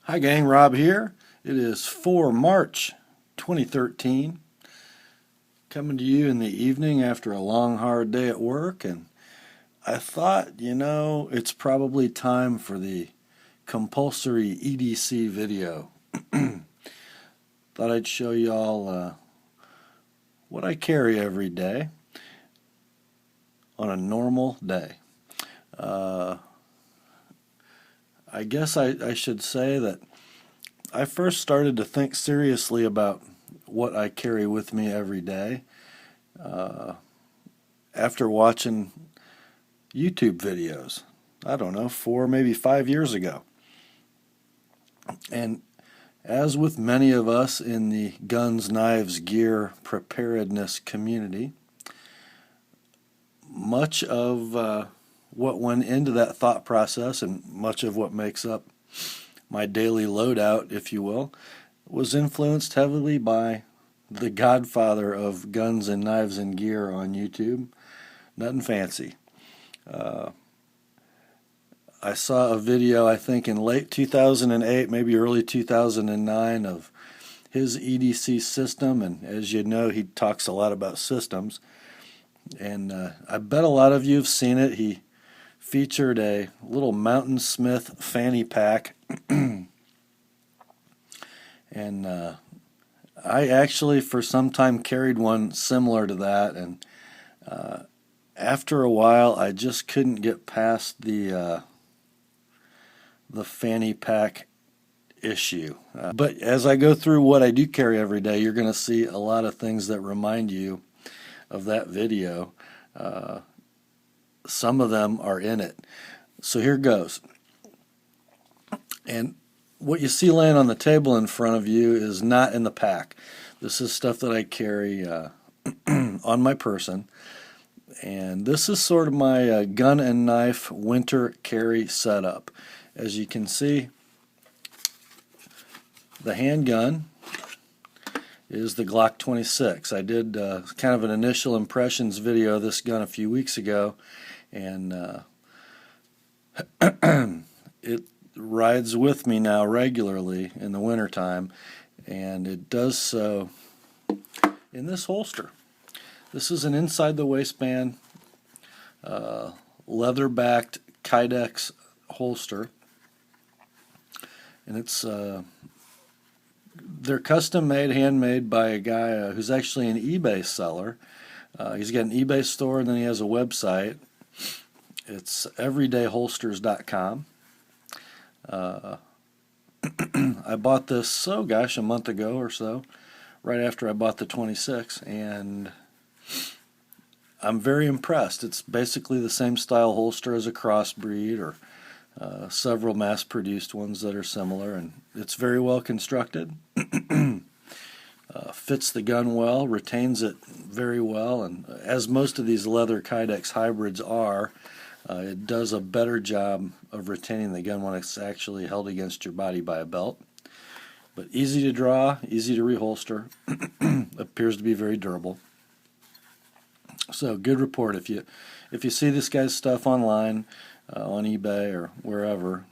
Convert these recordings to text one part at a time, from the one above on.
Hi gang, Rob here. It is 4 March 2013. Coming to you in the evening after a long hard day at work, and I thought, it's probably time for the compulsory EDC video. Thought I'd show y'all what I carry every day on a normal day. I guess I should say that I first started to think seriously about what I carry with me every day after watching YouTube videos, I don't know, 4, maybe 5 years ago. And as with many of us in the guns, knives, gear, preparedness community, much of what went into that thought process and much of what makes up my daily loadout, if you will, was influenced heavily by the godfather of guns and knives and gear on YouTube, Nutnfancy. I saw a video, I think in late 2008, maybe early 2009, of his EDC system, and as you know, he talks a lot about systems, and I bet a lot of you have seen it. He featured a little Mountain Smith fanny pack, and I actually for some time carried one similar to that, and after a while I just couldn't get past the fanny pack issue. But as I go through what I do carry every day, you're going to see a lot of things that remind you of that video. Some of them are in it. So here goes. And what you see laying on the table in front of you is not in the pack. This is stuff that I carry on my person. And this is sort of my gun and knife winter carry setup. As you can see, the handgun is the Glock 26. I did kind of an initial impressions video of this gun a few weeks ago, and it rides with me now regularly in the wintertime, and it does so in this holster. This is an inside the waistband leather-backed Kydex holster, and it's they're custom made, handmade by a guy who's actually an eBay seller. He's got an eBay store, and then he has a website. It's everydayholsters.com. I bought this, a month ago or so, right after I bought the 26, and I'm very impressed. It's basically the same style holster as a crossbreed or several mass-produced ones that are similar, and it's very well constructed. Fits the gun well, retains it very well, and as most of these leather Kydex hybrids are, it does a better job of retaining the gun when it's actually held against your body by a belt. But easy to draw, easy to reholster, appears to be very durable. So good report. If you see this guy's stuff online, on eBay or wherever,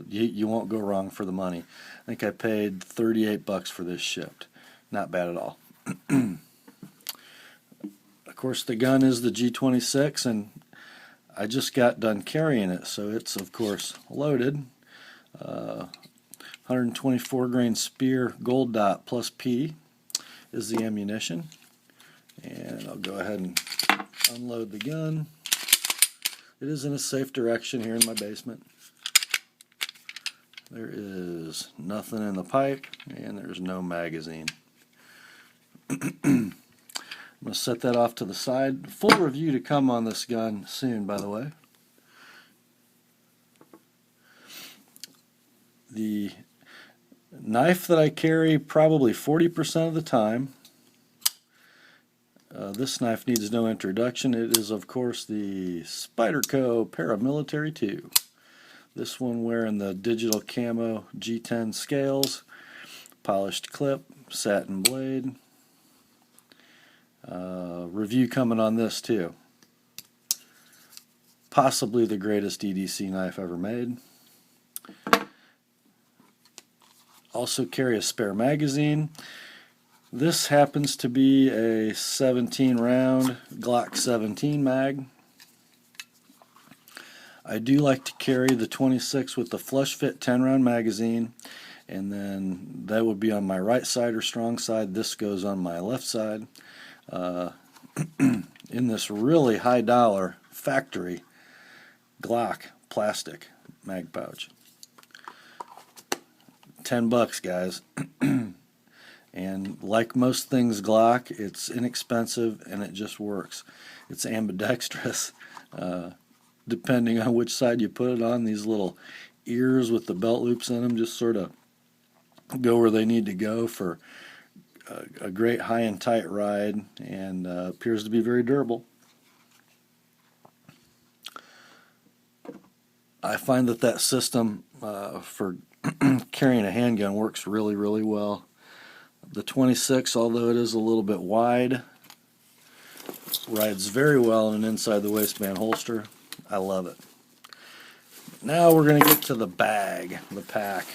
you won't go wrong for the money. I think I paid $38 for this shipped. Not bad at all. Of course, the gun is the G26, and I just got done carrying it, so it's of course loaded. 124 grain Spear Gold Dot plus P is the ammunition, and I'll go ahead and unload the gun. It is in a safe direction here in my basement. There is nothing in the pipe, and there's no magazine. I'm going to set that off to the side. Full review to come on this gun soon, by the way. The knife that I carry probably 40% of the time. This knife needs no introduction. It is, of course, the Spyderco Paramilitary 2. This one wearing the digital camo G10 scales, polished clip, satin blade. Review coming on this too. Possibly the greatest EDC knife ever made. Also carry a spare magazine. This happens to be a 17 round Glock 17 mag. I do like to carry the 26 with the flush fit 10 round magazine, and then that would be on my right side or strong side. This goes on my left side. In this really high dollar factory Glock plastic mag pouch. $10, guys. And like most things Glock, it's inexpensive and it just works. It's ambidextrous. Depending on which side you put it on, these little ears with the belt loops in them just sort of go where they need to go for a great high and tight ride, and appears to be very durable. I find that system for carrying a handgun works really, really well. The 26, although it is a little bit wide, rides very well in an inside the waistband holster. I love it. Now we're going to get to the bag, the pack.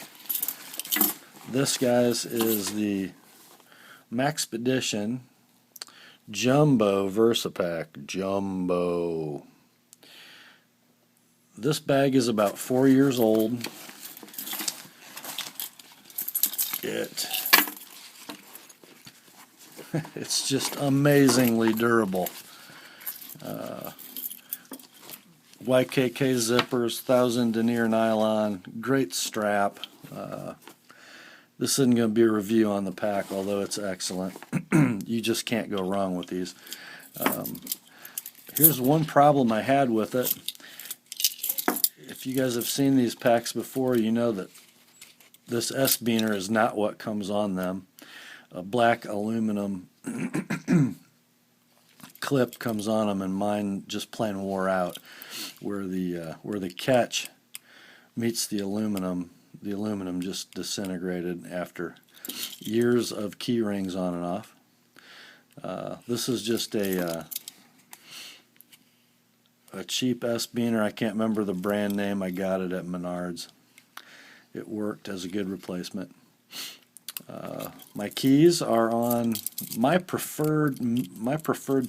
This, guys, is the Maxpedition Jumbo VersaPack. Jumbo. This bag is about 4 years old. It's just amazingly durable. YKK zippers, 1000 denier nylon, great strap. This isn't going to be a review on the pack, although it's excellent. You just can't go wrong with these. Here's one problem I had with it. If you guys have seen these packs before, you know that this S-beaner is not what comes on them. A black aluminum clip comes on them, and mine just plain wore out. Where the catch meets the aluminum just disintegrated after years of key rings on and off. This is just a cheap S-beaner. I can't remember the brand name. I got it at Menards. It worked as a good replacement. My keys are on my preferred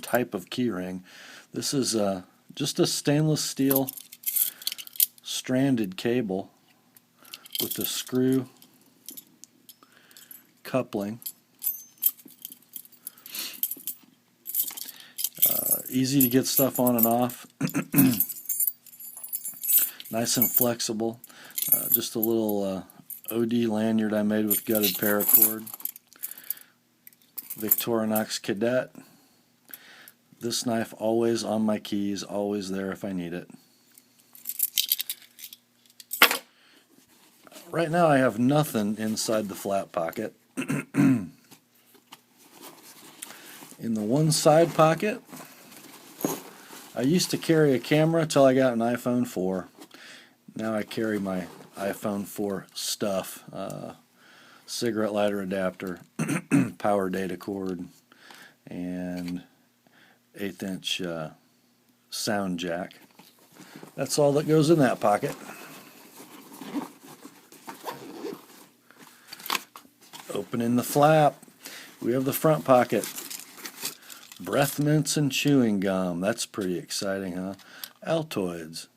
type of key ring. This is just a stainless steel stranded cable with the screw coupling. Easy to get stuff on and off. Nice and flexible. Just a little OD lanyard I made with gutted paracord. Victorinox Cadet. This knife always on my keys, always there if I need it. Right now I have nothing inside the flat pocket. In the one side pocket, I used to carry a camera till I got an iPhone 4. Now I carry my iPhone 4 stuff. Cigarette lighter adapter, power data cord, and 1/8 inch sound jack. That's all that goes in that pocket. Opening the flap, we have the front pocket. Breath mints and chewing gum. That's pretty exciting, huh? Altoids.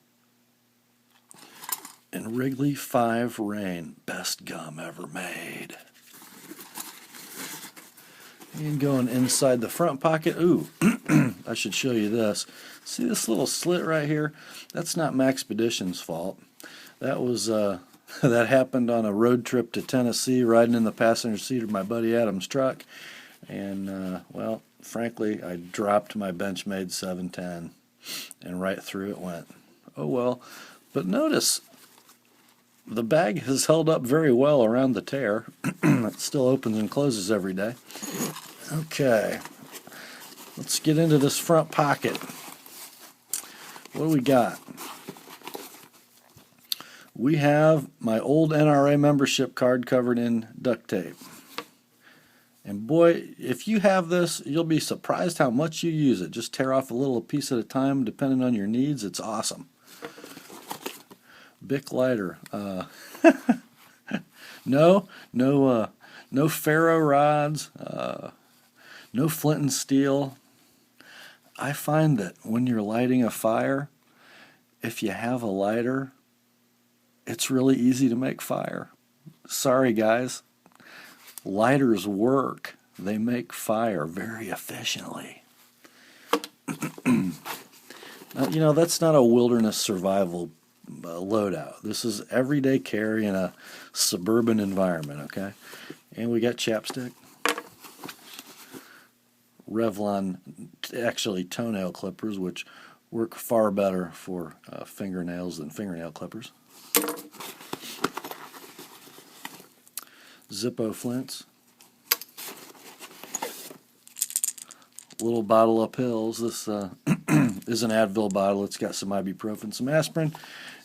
And Wrigley 5 Rain. Best gum ever made. And going inside the front pocket, ooh, I should show you this. See this little slit right here? That's not Maxpedition's fault. That was that happened on a road trip to Tennessee, riding in the passenger seat of my buddy Adam's truck, and well, frankly, I dropped my Benchmade 710, and right through it went. Oh well, but notice the bag has held up very well around the tear. It still opens and closes every day. Okay, let's get into this front pocket. What do we got? We have my old NRA membership card covered in duct tape. And boy, if you have this, you'll be surprised how much you use it. Just tear off a little piece at a time depending on your needs. It's awesome. Bic Lighter. No ferro rods, no flint and steel. I find that when you're lighting a fire, if you have a lighter, it's really easy to make fire. Sorry, guys. Lighters work. They make fire very efficiently. Now, that's not a wilderness survival loadout. This is everyday carry in a suburban environment, okay? And we got chapstick. Revlon, actually toenail clippers, which work far better for fingernails than fingernail clippers. Zippo flints. Little bottle of pills. This is an Advil bottle. It's got some ibuprofen, some aspirin,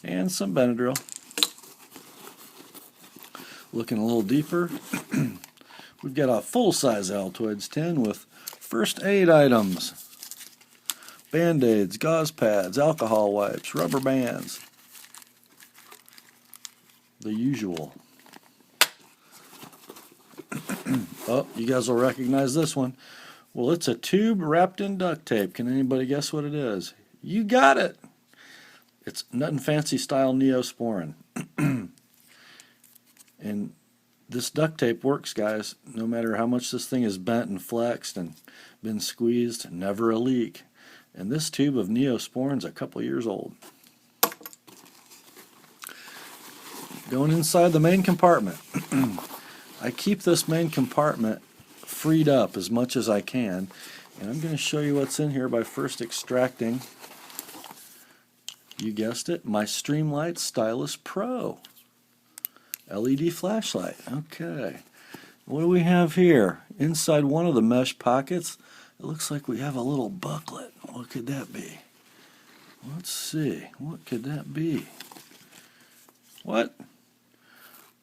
and some Benadryl. Looking a little deeper, we've got a full-size Altoids tin with first aid items. Band-aids, gauze pads, alcohol wipes, rubber bands. The usual. Oh, you guys will recognize this one. Well, it's a tube wrapped in duct tape. Can anybody guess what it is? You got it! It's Nutnfancy style Neosporin. And this duct tape works, guys. No matter how much this thing is bent and flexed and been squeezed, never a leak. And this tube of Neosporin's a couple years old. Going inside the main compartment. I keep this main compartment freed up as much as I can, and I'm going to show you what's in here by first extracting, you guessed it, my Streamlight Stylus Pro LED flashlight. Okay, what do we have here? Inside one of the mesh pockets, it looks like we have a little booklet. What could that be? Let's see, what could that be? What?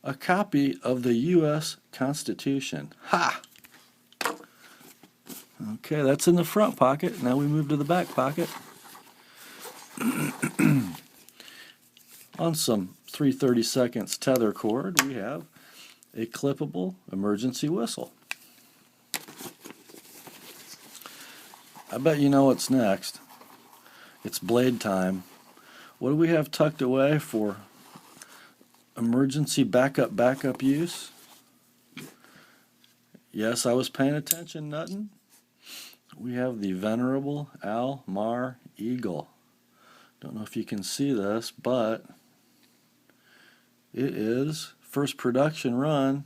A copy of the U.S. Constitution. Ha! Okay, that's in the front pocket. Now we move to the back pocket. On some 3/32 tether cord, we have a clippable emergency whistle. I bet you know what's next. It's blade time. What do we have tucked away for emergency backup use? Yes, I was paying attention, Nuttin. We have the venerable Almar Eagle. Don't know if you can see this, but it is first production run,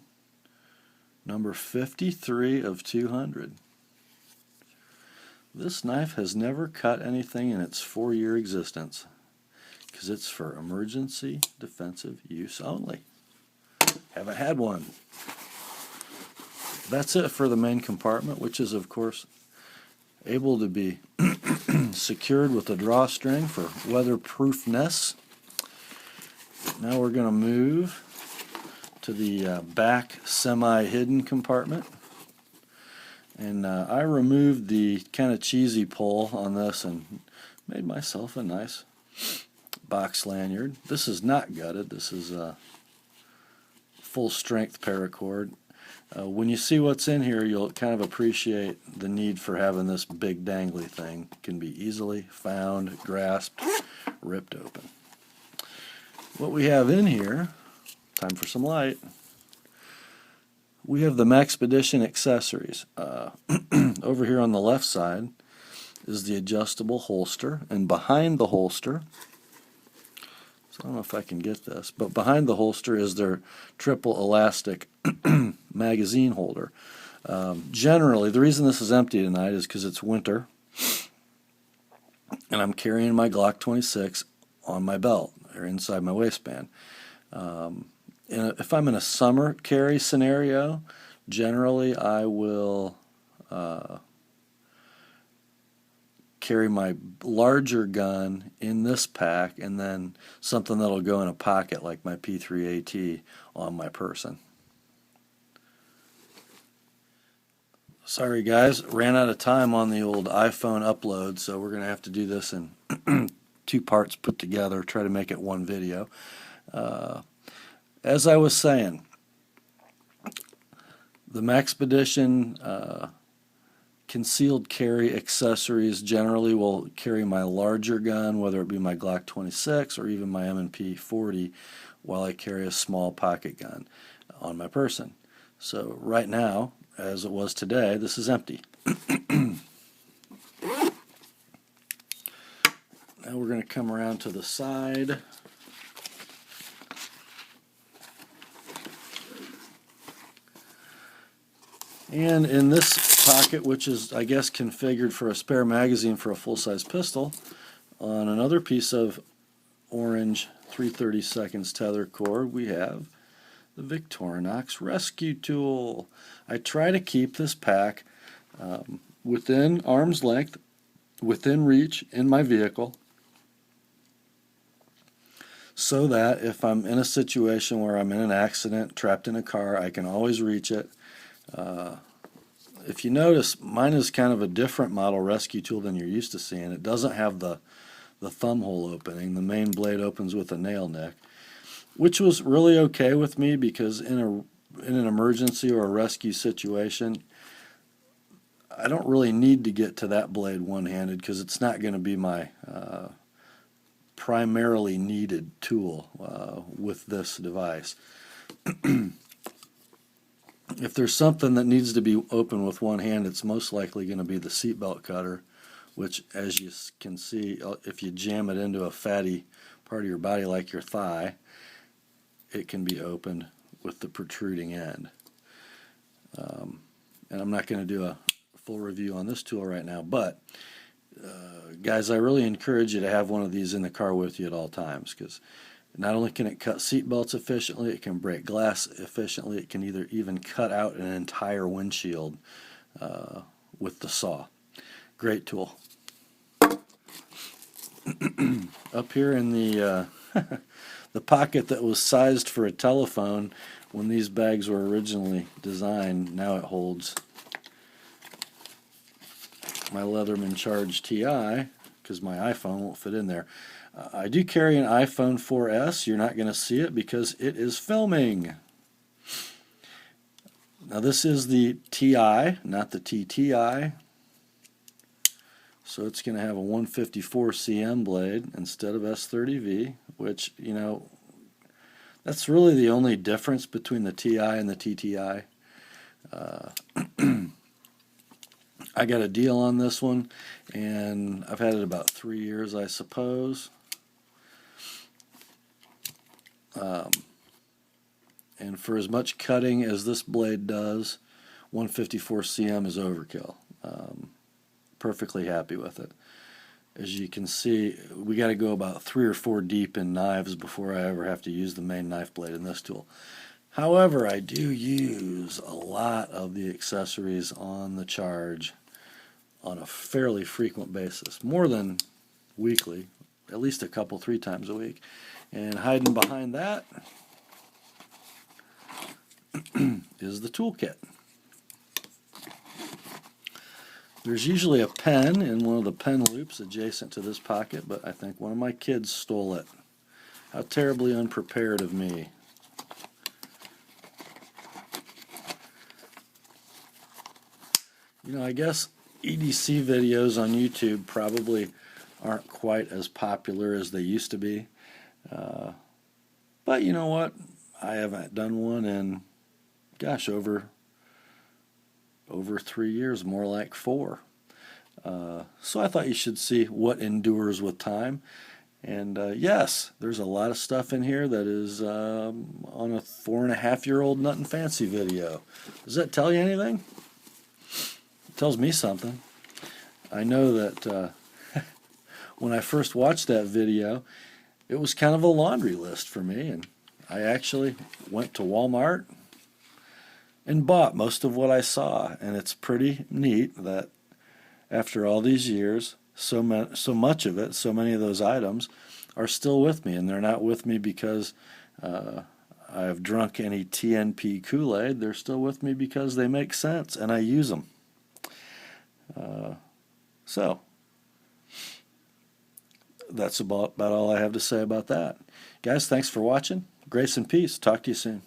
number 53 of 200. This knife has never cut anything in its 4-year existence because it's for emergency defensive use only. Haven't had one. That's it for the main compartment, which is, of course, able to be secured with a drawstring for weatherproofness. Now we're going to move to the back semi-hidden compartment. And I removed the kind of cheesy pull on this and made myself a nice box lanyard. This is not gutted. This is a full-strength paracord. When you see what's in here, you'll kind of appreciate the need for having this big dangly thing. It can be easily found, grasped, ripped open. What we have in here, time for some light, we have the Maxpedition Accessories. Over here on the left side is the adjustable holster, and behind the holster, so I don't know if I can get this, but behind the holster is their triple elastic magazine holder. Generally, the reason this is empty tonight is because it's winter, and I'm carrying my Glock 26 on my belt, or inside my waistband. If I'm in a summer carry scenario, generally I will carry my larger gun in this pack and then something that'll go in a pocket like my P3AT on my person. Sorry guys, ran out of time on the old iPhone upload, so we're going to have to do this in 2 parts put together, try to make it one video. As I was saying, The Maxpedition concealed carry accessories generally will carry my larger gun, whether it be my Glock 26 or even my M&P 40, while I carry a small pocket gun on my person. So right now, as it was today, this is empty. Now we're going to come around to the side. And in this pocket, which is, I guess, configured for a spare magazine for a full-size pistol, on another piece of orange 3/32 tether cord, we have the Victorinox rescue tool. I try to keep this pack within arm's length, within reach in my vehicle, so that if I'm in a situation where I'm in an accident, trapped in a car, I can always reach it. If you notice, mine is kind of a different model rescue tool than you're used to seeing. It doesn't have the thumb hole opening. The main blade opens with a nail nick, which was really okay with me because in an emergency or a rescue situation, I don't really need to get to that blade one-handed because it's not going to be my primarily needed tool with this device. If there's something that needs to be open with one hand, it's most likely going to be the seatbelt cutter, which, as you can see, if you jam it into a fatty part of your body like your thigh, it can be opened with the protruding end. And I'm not going to do a full review on this tool right now, but guys, I really encourage you to have one of these in the car with you at all times, because not only can it cut seat belts efficiently, it can break glass efficiently, it can even cut out an entire windshield with the saw. Great tool. Up here in the the pocket that was sized for a telephone when these bags were originally designed, now it holds my Leatherman Charge TI, because my iPhone won't fit in there. I do carry an iPhone 4S. You're not going to see it because it is filming. Now this is the TI, not the TTI. So it's going to have a 154 cm blade instead of S30V, which, you know, that's really the only difference between the TI and the TTI. I got a deal on this one, and I've had it about 3 years, I suppose. And for as much cutting as this blade does, 154 cm is overkill. Perfectly happy with it. As you can see, we got to go about 3 or 4 deep in knives before I ever have to use the main knife blade in this tool. However, I do use a lot of the accessories on the Charge on a fairly frequent basis, more than weekly, at least a couple, 3 times a week. And hiding behind that is the toolkit. There's usually a pen in one of the pen loops adjacent to this pocket, but I think one of my kids stole it. How terribly unprepared of me. You know, I guess EDC videos on YouTube probably aren't quite as popular as they used to be. But you know what? I haven't done one in, gosh, over 3 years, more like 4. So I thought you should see what endures with time. And yes, there's a lot of stuff in here that is on a 4.5-year-old Nutnfancy video. Does that tell you anything? It tells me something. I know that when I first watched that video, it was kind of a laundry list for me, and I actually went to Walmart and bought most of what I saw. And it's pretty neat that after all these years, so much of it, so many of those items are still with me, and they're not with me because I've drunk any TNP Kool-Aid. They're still with me because they make sense and I use them. So that's about all I have to say about that. Guys, thanks for watching. Grace and peace. Talk to you soon.